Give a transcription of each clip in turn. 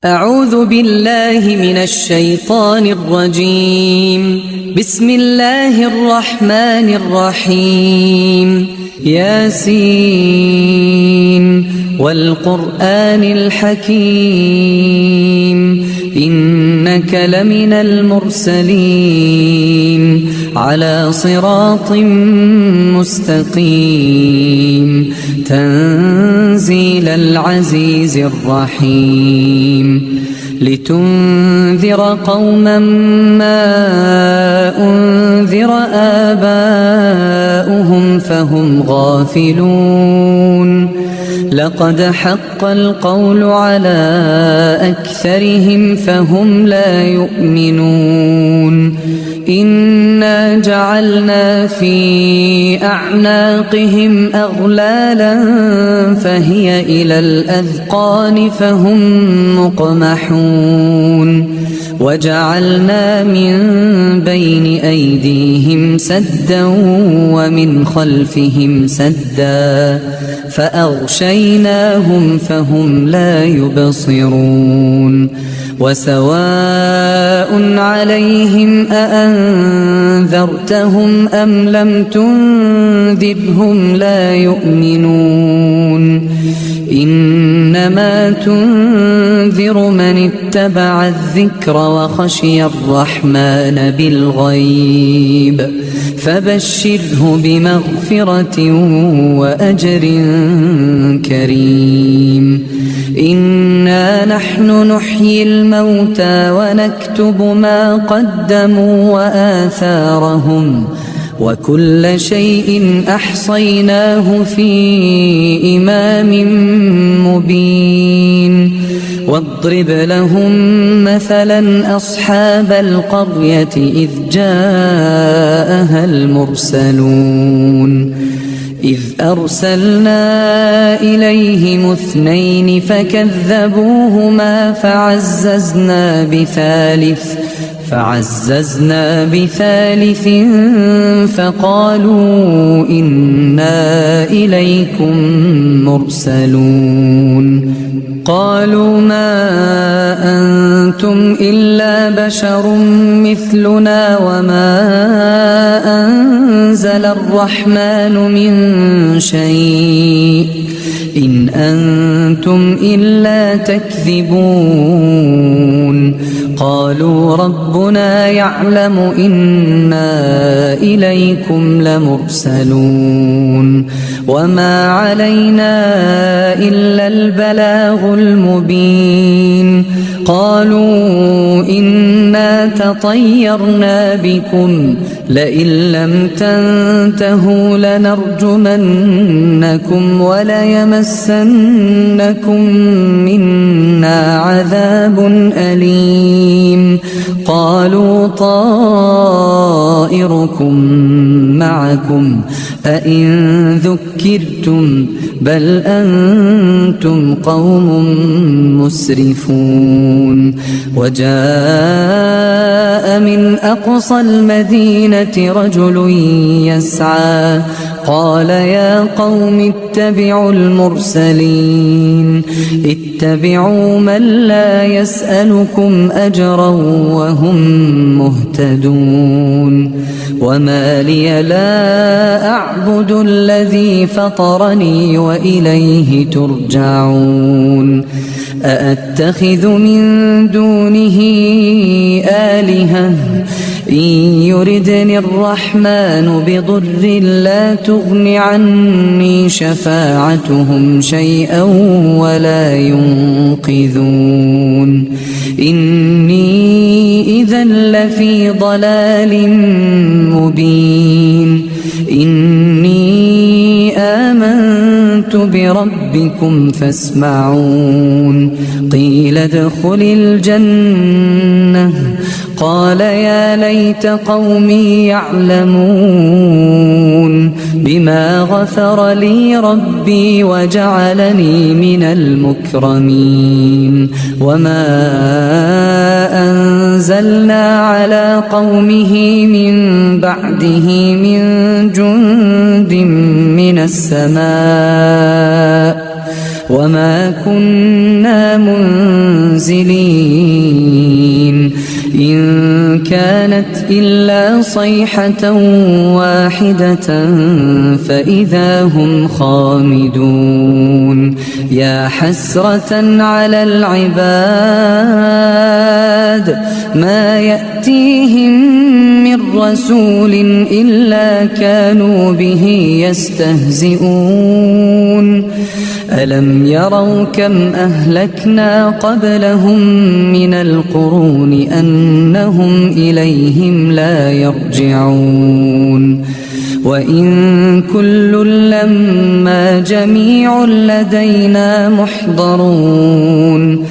أعوذ بالله من الشيطان الرجيم. بسم الله الرحمن الرحيم. ياسين والقرآن الحكيم إنك لمن المرسلين على صراط مستقيم تنزيل العزيز الرحيم لتنذر قوما ما أنذر آباؤهم فهم غافلون لقد حق القول على أكثرهم فهم لا يؤمنون إنا جعلنا في أعناقهم أغلالا فهي إلى الأذقان فهم مقمحون وجعلنا من بين أيديهم سدا ومن خلفهم سدا فأغشيناهم فهم لا يبصرون وسواء عليهم أأنذرتهم أم لم تنذرهم لا يؤمنون إنما تنذر من اتبع الذكر وخشي الرحمن بالغيب فبشره بمغفرة وأجر كريم إنا نحن نحيي الموتى ونكتب ما قدموا وآثارهم وكل شيء أحصيناه في إمام مبين واضرب لهم مثلا أصحاب القرية إذ جاءها المرسلون إذ أرسلنا إليهم اثنين فكذبوهما فعززنا بثالث فقالوا إنا إليكم مرسلون قالوا ما أنتم إلا بشر مثلنا وما أنزل الرحمن من شيء إن أنتم إلا تكذبون قالوا ربنا يعلم إنا إليكم لمرسلون وما علينا إلا البلاغ المبين قالوا إنا تطيرنا بكم لئن لم تنتهوا لنرجمنكم وليمسنكم منا عذاب أليم قالوا طائركم معكم أئن ذكرتم بل أنتم قوم مسرفون وجاء من أقصى المدينة رجل يسعى قال يا قوم اتبعوا المرسلين اتبعوا من لا يسألكم أجرا وهم مهتدون وما لي لا أعبد الذي فطرني وإليه ترجعون أأتخذ من دونه آلهة إن يردني الرحمن بضر لا تغن عني شفاعتهم شيئا ولا ينقذون إني إذا لفي ضلال مبين إني آمنت بربكم فاسمعون قيل ادخل الجنة قال يا ليت قومي يعلمون بما غفر لي ربي وجعلني من المكرمين وما أنزلنا على قومه من بعده من جند من السماء وما كنا منزلين إن كانت إلا صيحة واحدة فإذا هم خامدون يا حسرة على العباد ما يأتيهم من رسول إلا كانوا به يستهزئون ألم يروا كم أهلكنا قبلهم من القرون أنهم إليهم لا يرجعون وإن كل لما جميع لدينا محضرون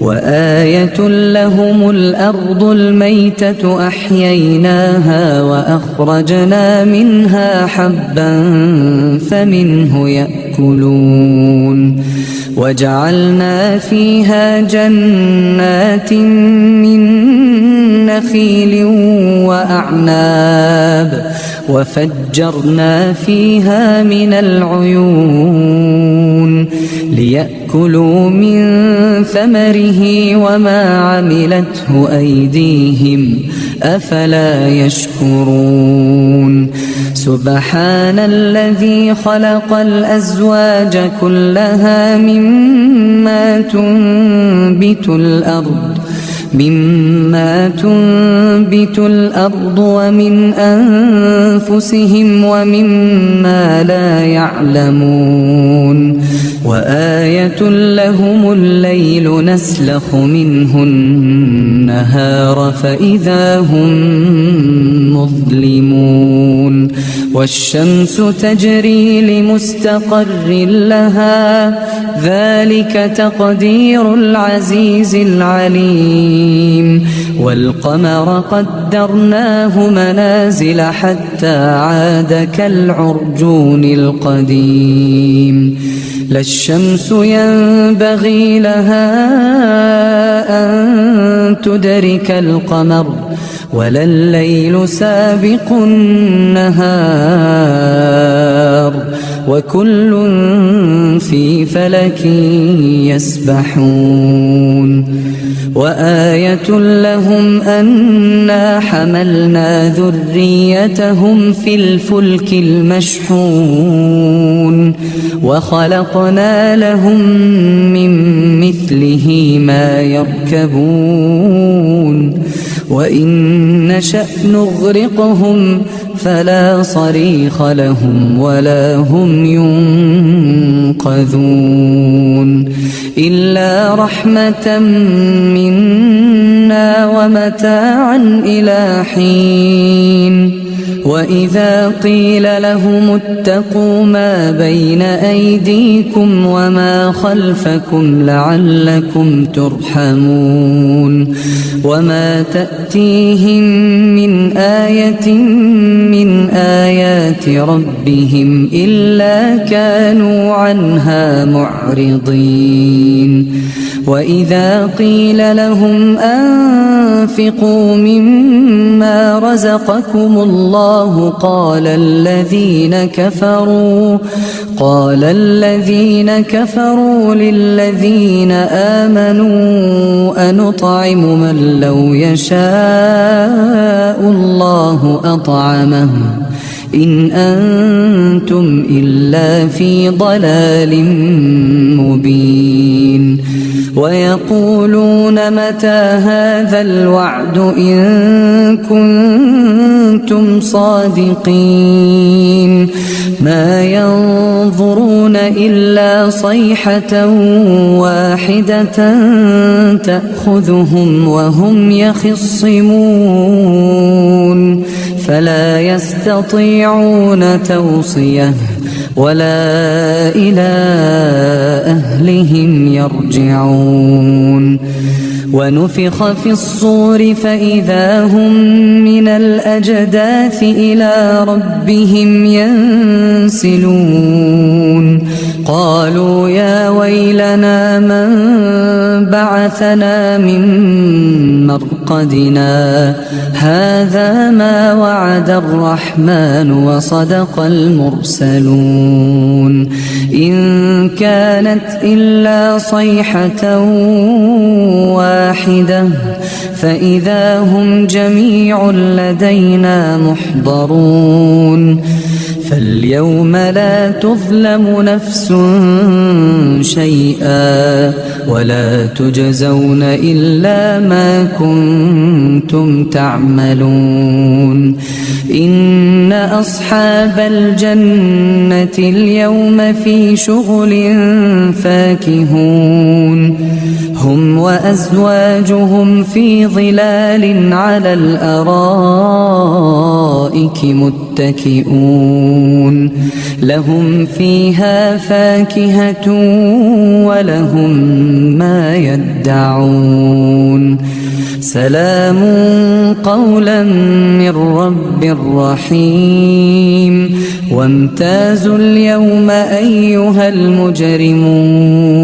وآية لهم الأرض الميتة أحييناها وأخرجنا منها حبا فمنه يأكلون وجعلنا فيها جنات من نخيل وأعناب وفجرنا فيها من العيون ليأكلوا من ثمره وما عملته أيديهم أفلا يشكرون سبحان الذي خلق الأزواج كلها مما تنبت الأرض ومن أنفسهم ومما لا يعلمون وآية لهم الليل نسلخ منه النهار فإذا هم مظلمون والشمس تجري لمستقر لها ذلك تقدير العزيز العليم والقمر قدرناه منازل حتى عاد كالعرجون القديم لا الشمس ينبغي لها أن تدرك القمر ولا الليل سابق النهار وكل في فلك يسبحون وآية لهم أنا حملنا ذريتهم في الفلك المشحون وخلقنا لهم من مثله ما يركبون وإن نشأ نغرقهم فلا صريخ لهم ولا هم ينقذون إلا رحمة منا ومتاعا إلى حين وإذا قيل لهم اتقوا ما بين أيديكم وما خلفكم لعلكم ترحمون وما تأتيهم من آية من آيات ربهم إلا كانوا عنها معرضين وإذا قيل لهم أنفقوا مما رزقكم الله قال الذين كفروا للذين آمنوا أنطعم من لو يشاء الله أطعمه إن أنتم إلا في ضلال مبين ويقولون متى هذا الوعد إن كنتم صادقين ما ينظرون إلا صيحة واحدة تأخذهم وهم يخصمون فلا يستطيعون توصية ولا إلى أهلهم يرجعون ونفخ في الصور فإذا هم من الأجداث إلى ربهم ينسلون قالوا يا ويلنا من بعثنا من مرقدنا هذا ما وعد الرحمن وصدق المرسلون إن كانت إلا صيحة واحدة فإذا هم جميع لدينا محضرون فاليوم لا تظلم نفس شيئا ولا تجزون إلا ما كنتم تعملون إن أصحاب الجنة اليوم في شغل فاكهون هم وأزواجهم في ظلال على الأرائك متكئون لهم فيها فاكهة ولهم ما يدعون سلام قولا من رب رحيم وامتازوا اليوم أيها المجرمون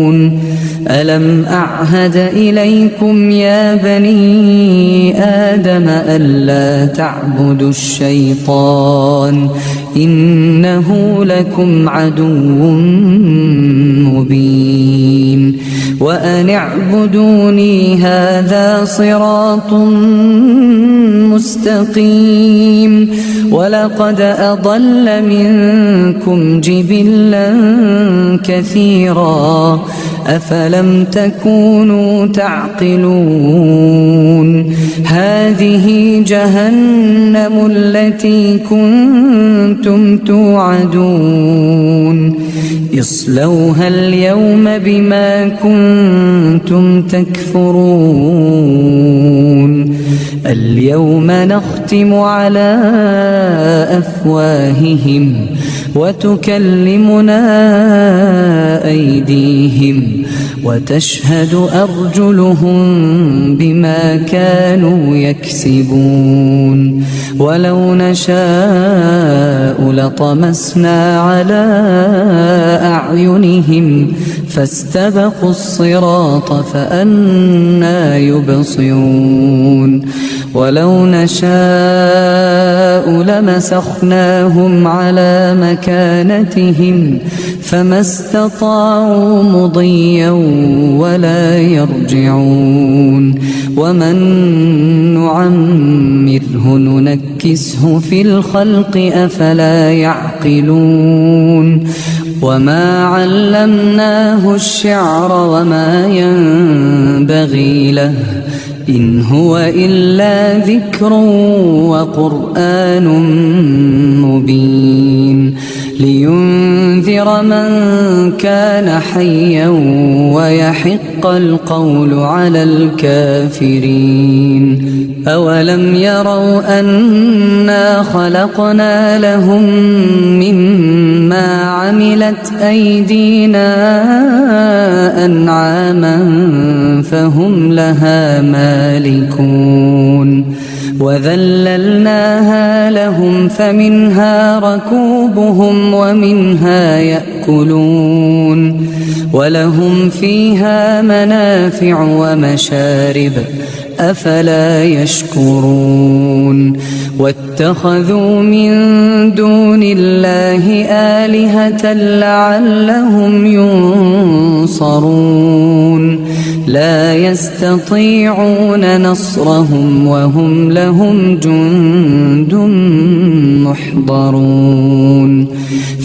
ألم أعهد إليكم يا بني آدم ألا تعبدوا الشيطان إنه لكم عدو مبين وأن اعبدوني هذا صراط مستقيم ولقد أضل منكم جبلا كثيرا أفلم تكونوا تعقلون هذه جهنم التي كنتم توعدون اصلوها اليوم بما كنتم تكفرون اليوم نختم على أفواههم وتكلمنا أيديهم وتشهد أرجلهم بما كانوا يكسبون ولو نشاء لطمسنا على أعينهم فاستبقوا الصراط فأنى يبصرون ولو نشاء لمسخناهم على مكانتهم فما استطاعوا مضيا ولا يرجعون ومن نعمره ننكسه في الخلق أفلا يعقلون وما علمناه الشعر وما ينبغي له إن هو إلا ذكر وقرآن مبين لينذر من كان حيا ويحق القول على الكافرين أولم يروا أنا خلقنا لهم مما عملت أيدينا أنعاما فهم لها مالكون وذللناها لهم فمنها ركوبهم ومنها يأكلون ولهم فيها منافع ومشارب أفلا يشكرون واتخذوا من دون الله آلهة لعلهم ينصرون لا يستطيعون نصرهم وهم لهم جند محضرون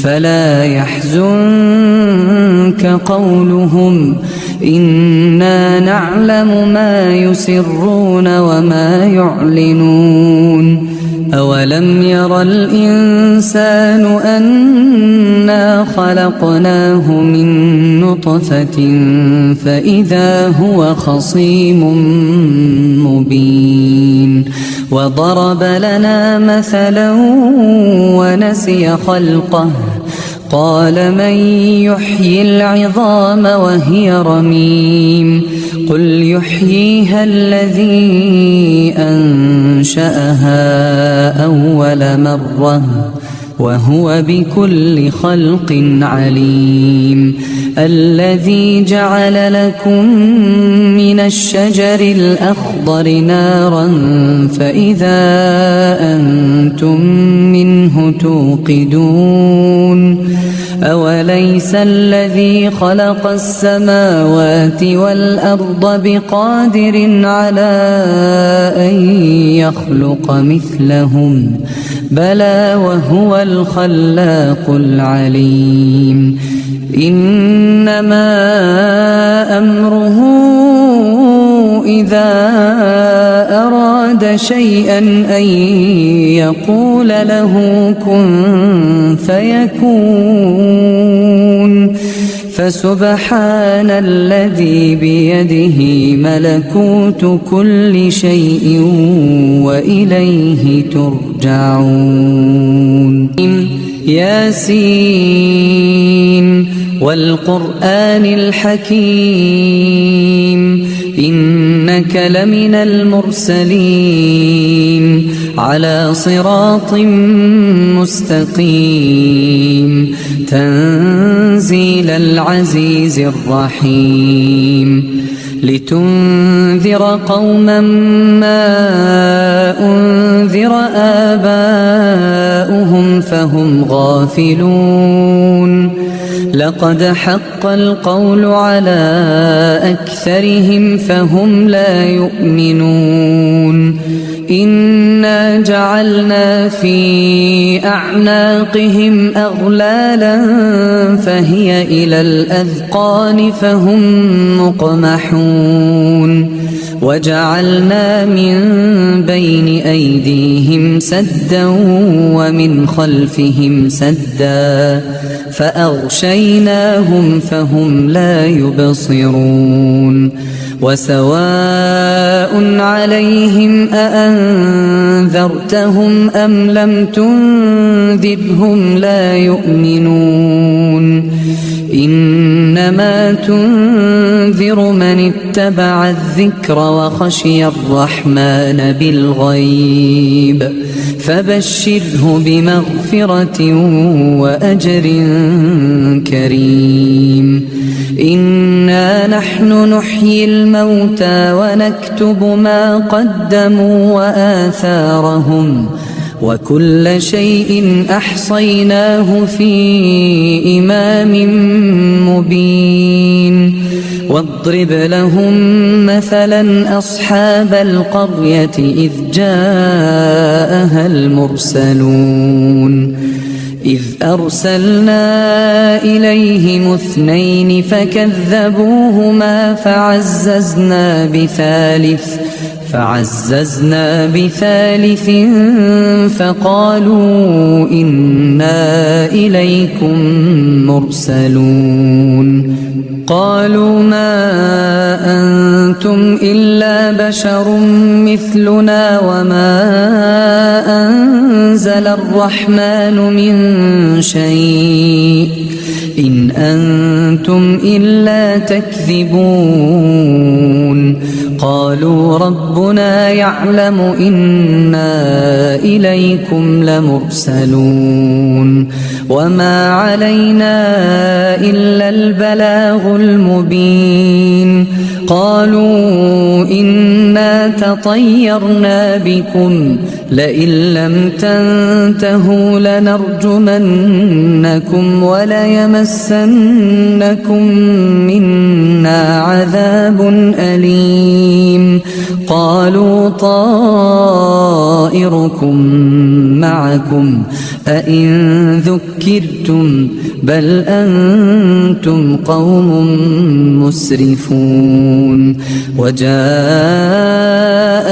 فلا يحزنك قولهم إنا نعلم ما يسرون وما يعلنون أولم ير الإنسان أنا خلقناه من نطفة فإذا هو خصيم مبين وضرب لنا مثلا ونسي خلقه قال من يحيي العظام وهي رميم قل يحييها الذي أنشأها أول مرة وهو بكل خلق عليم الذي جعل لكم من الشجر الأخضر نارا فإذا أنتم منه توقدون أوليس الذي خلق السماوات والأرض بقادر على أن يخلق مثلهم بلى وهو الخلاق العليم إنما أمره إذا أراد شيئا أن يقول له كن فيكون فسبحان الذي بيده ملكوت كل شيء وإليه ترجعون ياسين والقرآن الحكيم إنك لمن المرسلين على صراط مستقيم تنزيل العزيز الرحيم لتنذر قوما ما أنذر آباؤهم فهم غافلون لقد حق القول على أكثرهم فهم لا يؤمنون إنا جعلنا في أعناقهم أغلالا فهي إلى الأذقان فهم مقمحون وجعلنا من بين أيديهم سدا ومن خلفهم سدا فأغشيناهم فهم لا يبصرون وسواء عليهم أأنذرتهم أم لم تنذرهم لا يؤمنون إنما تنذر من اتبع الذكر وخشي الرحمن بالغيب فبشره بمغفرة وأجر كريم إنا نحن نحيي الموتى ونكتب ما قدموا وآثارهم وكل شيء أحصيناه في إمام مبين واضرب لهم مثلا أصحاب القرية إذ جاءها المرسلون إذ أرسلنا إليهم اثنين فكذبوهما فعززنا بثالث فقالوا إنا إليكم مرسلون قالوا ما أنتم إلا بشر مثلنا وما أنزل الرحمن من شيء إن أنتم إلا تكذبون قالوا ربنا يعلم إنا إليكم لمرسلون وما علينا إلا البلاغ المبين قالوا إنا تطيرنا بكم لئن لم تنتهوا لنرجمنكم وليمسنكم منا عذاب أليم قالوا طائركم معكم أئن ذكرتم بل أنتم قوم مسرفون وجاء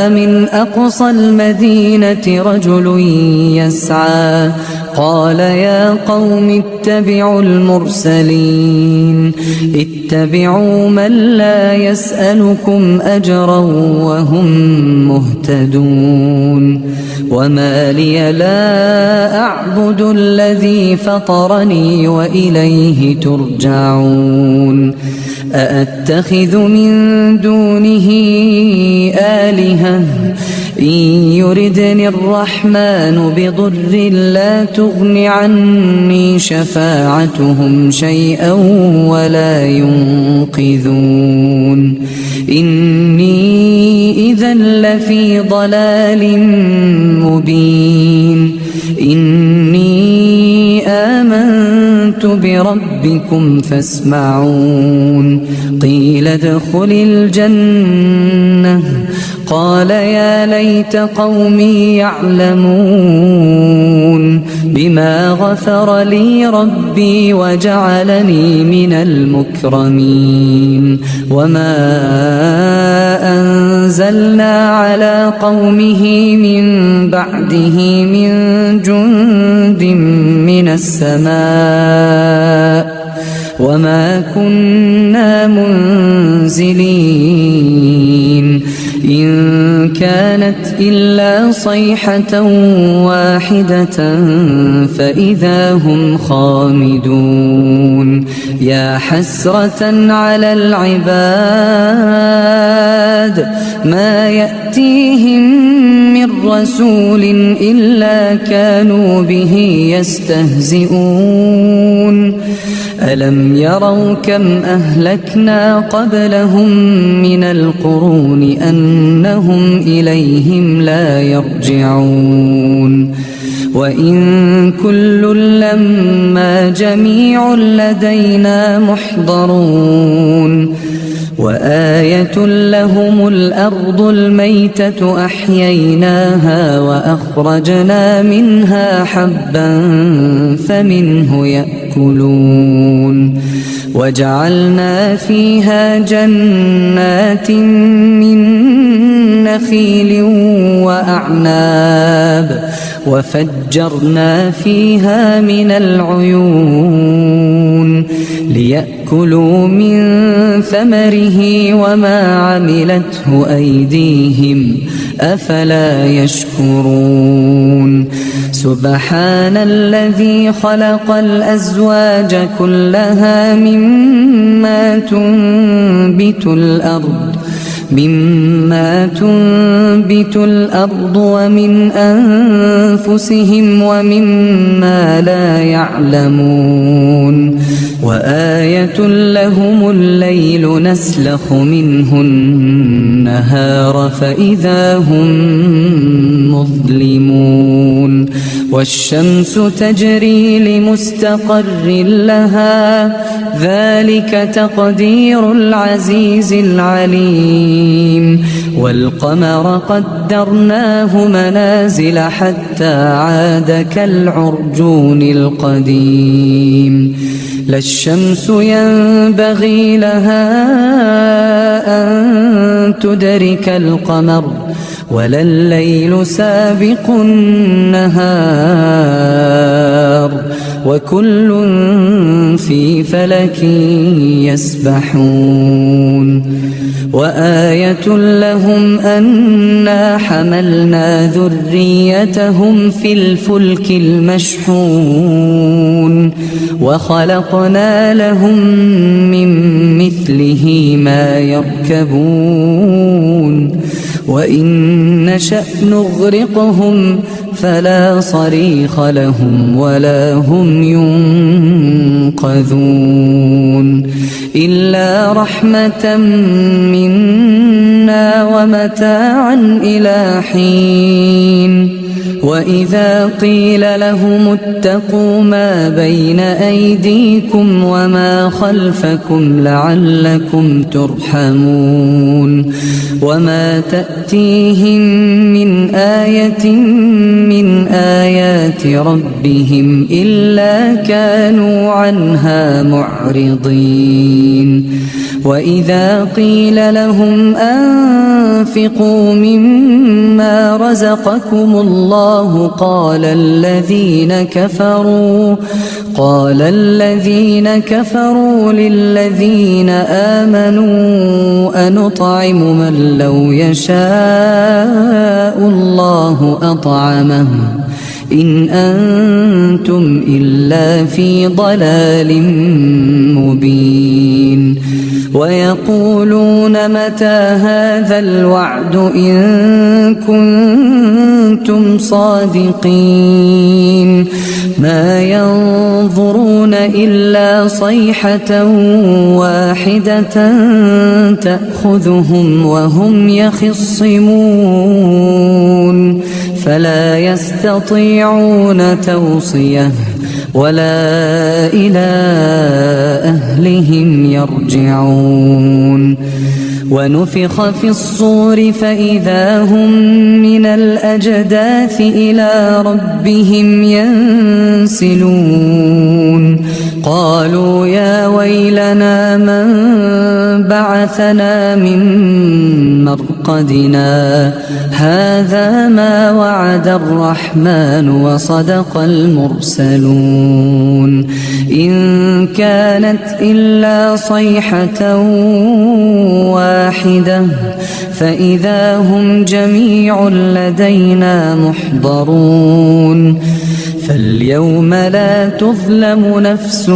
من أقصى المدينة رجل يسعى قال يا قوم اتبعوا المرسلين اتبعوا من لا يسألكم أجرا وهم مهتدون وما لي لا أعبد الذي فطرني وإليه ترجعون أأتخذ من دونه آلهة إن يردني الرحمن بضر لا تغن عني شفاعتهم شيئا ولا ينقذون إني إذا لفي ضلال مبين إني آمنت بربكم فاسمعون قيل ادخل الجنة قال يا ليت قومي يعلمون بما غفر لي ربي وجعلني من المكرمين وما أنزلنا على قومه من بعده من جند من السماء وما كنا منزلين إن كانت إلا صيحة واحدة فإذا هم خامدون يا حسرة على العباد ما يأتيهم من رسول إلا كانوا به يستهزئون ألم يروا كم أهلكنا قبلهم من القرون أنهم إليهم لا يرجعون وإن كل لما جميع لدينا محضرون وآية لهم الأرض الميتة أحييناها وأخرجنا منها حبا فمنه يأكلون وجعلنا فيها جنات من نخيل وأعناب وفجرنا فيها من العيون ليأكلوا من ثمره وما عملته أيديهم أفلا يشكرون سبحان الذي خلق الأزواج كلها مما تنبت الأرض ومن أنفسهم ومما لا يعلمون وآية لهم الليل نسلخ منه النهار فإذا هم مظلمون والشمس تجري لمستقر لها ذلك تقدير العزيز العليم والقمر قدرناه منازل حتى عاد كالعرجون القديم لا الشمس ينبغي لها أن تدرك القمر ولا الليل سابق النهار وكل في فلك يسبحون وآية لهم أنا حملنا ذريتهم في الفلك المشحون وخلقنا لهم من مثله ما يركبون وإن نشأ نغرقهم فلا صريخ لهم ولا هم ينقذون إلا رحمة منا ومتاعا إلى حين وإذا قيل لهم اتقوا ما بين أيديكم وما خلفكم لعلكم ترحمون وما تأتيهم من آية من آيات ربهم إلا كانوا عنها معرضين وإذا قيل لهم أنفقوا مما رزقكم الله قال الذين كفروا للذين آمنوا أنطعم من لو يشاء الله أطعمه إن أنتم إلا في ضلال مبين ويقولون متى هذا الوعد إن كنتم صادقين ما ينظرون إلا صيحة واحدة تأخذهم وهم يخصمون فلا يستطيعون توصية ولا إلى أهلهم يرجعون ونفخ في الصور فإذا هم من الأجداث إلى ربهم ينسلون قالوا يا ويلنا من بعثنا من مرقدنا هذا ما وعد الرحمن وصدق المرسلون إن كانت إلا صيحة واحدة فإذا هم جميع لدينا محضرون فاليوم لا تظلم نفس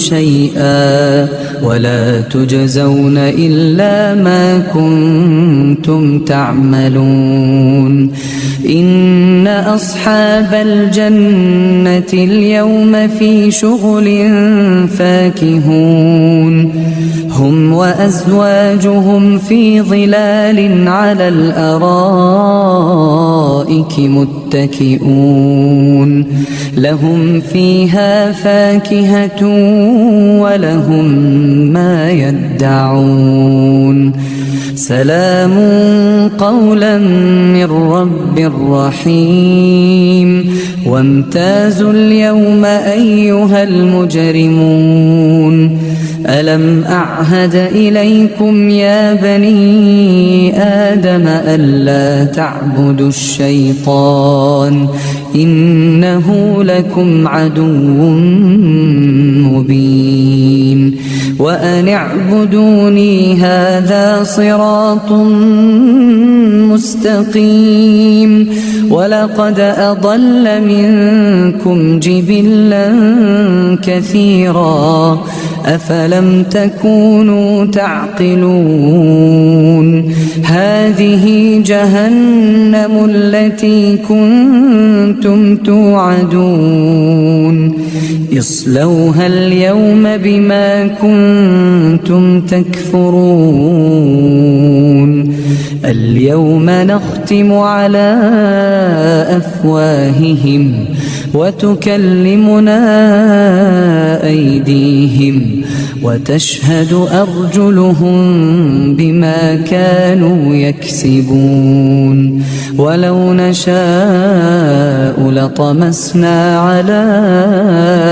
شيئا ولا تجزون إلا ما كنتم تعملون إن أصحاب الجنة اليوم في شغل فاكهون هم وأزواجهم في ظلال على الأرائك متكئون لهم فيها فاكهة ولهم ما يدعون سلام قولا من رب رحيم وامتازوا اليوم أيها المجرمون ألم أعهد إليكم يا بني آدم ألا تعبدوا الشيطان إنه لكم عدو مبين وأن اعبدوني هذا صراط مستقيم ولقد أضل منكم جبلا كثيرا أفلم تكونوا تعقلون هذه جهنم التي كنتم توعدون اصلوها اليوم بما كنتم تكفرون اليوم نختم على أفواههم وتكلمنا أيديهم وتشهد أرجلهم بما كانوا يكسبون ولو نشاء لطمسنا على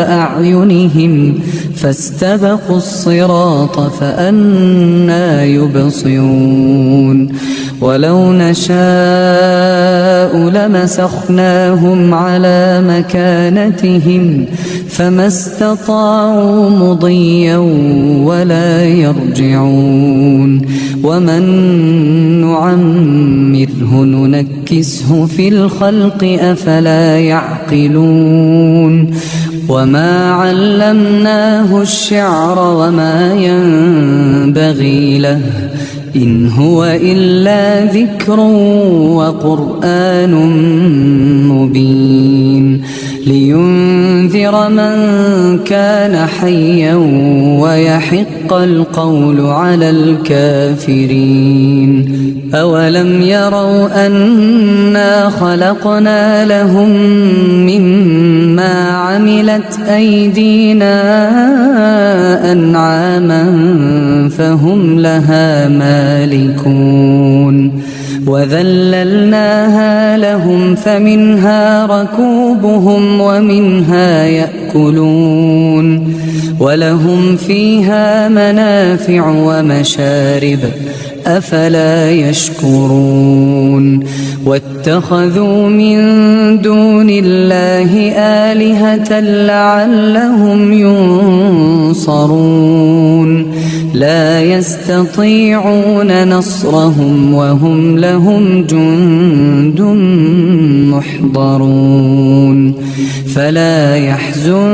أعينهم فاستبقوا الصراط فأنى يبصرون ولو نشاء لمسخناهم على مكانتهم فما استطاعوا مضيا ولا يرجعون ومن نعمره ننكسه في الخلق أفلا يعقلون وما علمناه الشعر وما ينبغي له إن هو إلا ذكر وقرآن مبين لينذر من كان حيا ويحق القول على الكافرين أولم يروا أنا خلقنا لهم مما عملت أيدينا أنعاما فهم لها مالكون وذللناها لهم فمنها ركوبهم ومنها يأكلون ولهم فيها منافع ومشارب أفلا يشكرون واتخذوا من دون الله آلهة لعلهم ينصرون لا يستطيعون نصرهم وهم لهم جند محضرون فلا يحزنك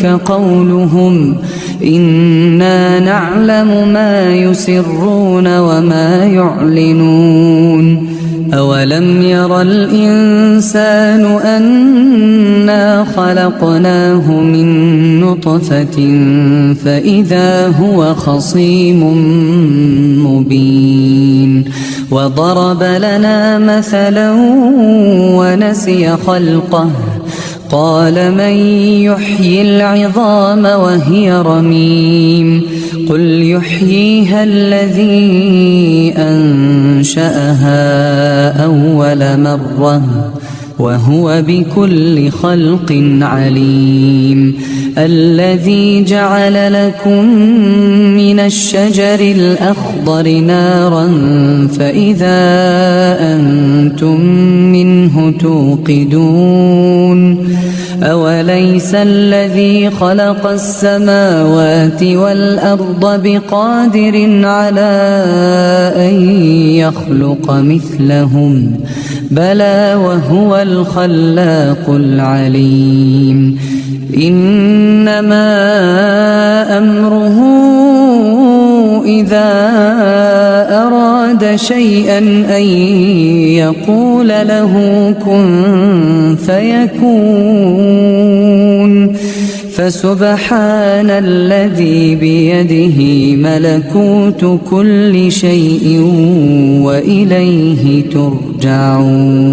قولهم إنا نعلم ما يسرون وما يعلنون أولم ير الإنسان أنا خلقناه من نطفة فإذا هو خصيم مبين وضرب لنا مثلا ونسي خلقه قال من يحيي العظام وهي رميم قل يحييها الذي أنشأها أول مرة وهو بكل خلق عليم الذي جعل لكم من الشجر الأخضر نارا فإذا أنتم منه توقدون أوليس الذي خلق السماوات والأرض بقادر على أن يخلق مثلهم بلى وهو الخلاق العليم إنما أمره إذا أراد شيئا أن يقول له كن فيكون فسبحان الذي بيده ملكوت كل شيء وإليه ترجعون.